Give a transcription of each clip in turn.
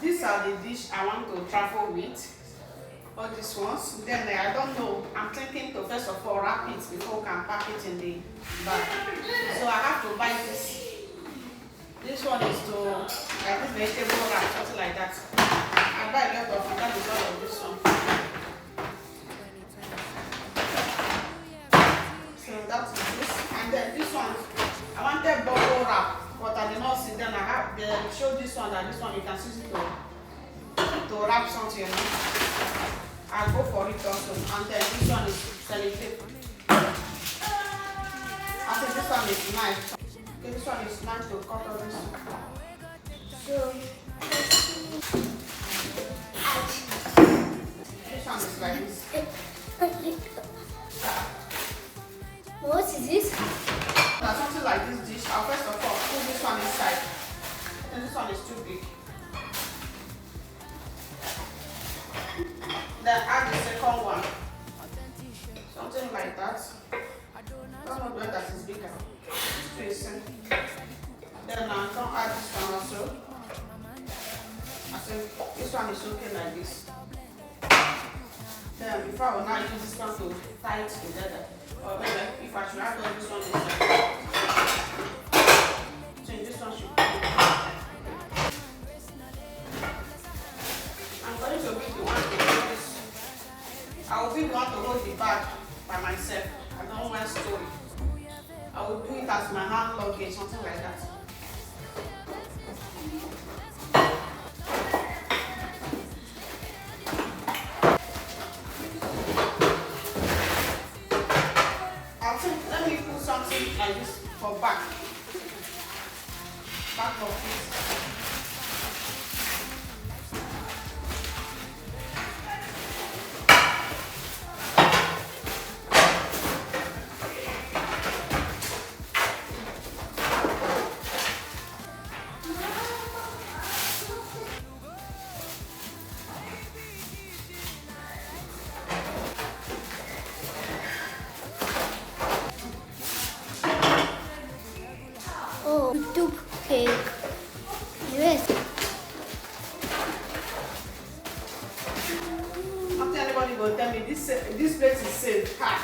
These are the dish I want to travel with. All these ones. Then I don't know. I'm thinking to first of all wrap it before we can pack it in the bag. So I have to buy this. This one is to like this vegetable wrap, something like that. I buy a lot of it. That is all of this one. So that's this. And then this one, I wanted bubble wrap, but I did not see. Then I have they show this one that this one you can use it to wrap something. I'll go for it also. And then this one is sellotape. I think this one is nice. Okay, this one is nice to cut all this. So this one is like this. What is this? Now something like this dish. I'll first of all put this one inside. And this one is too big. Then add the second one. Something like that. I don't know whether that is bigger. This two is then I'm going to add this one also. I think this one is okay like this. Then before I will now use this one to tie it together. Or maybe if I should add all this one inside. So this one should be. I'm going to be the one to hold this. I will be the one to hold the bag by myself. I don't want to store it. I will do it as my hand luggage, something like that. I think let me put something like this for back of it. Oh, YouTube cake. Yes. After anybody will tell me this place is safe. Ha!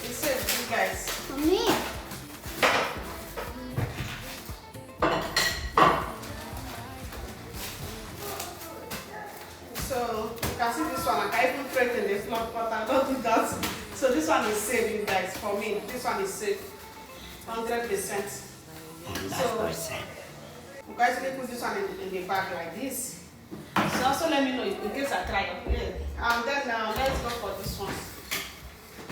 It's safe, you guys. For me. So you can see this one. I can even press in the floor, but I don't do that. So this one is safe, you guys. For me, this one is safe, 100%. So you guys can put this one in the bag like this. So also let me know in case I try. Yeah. And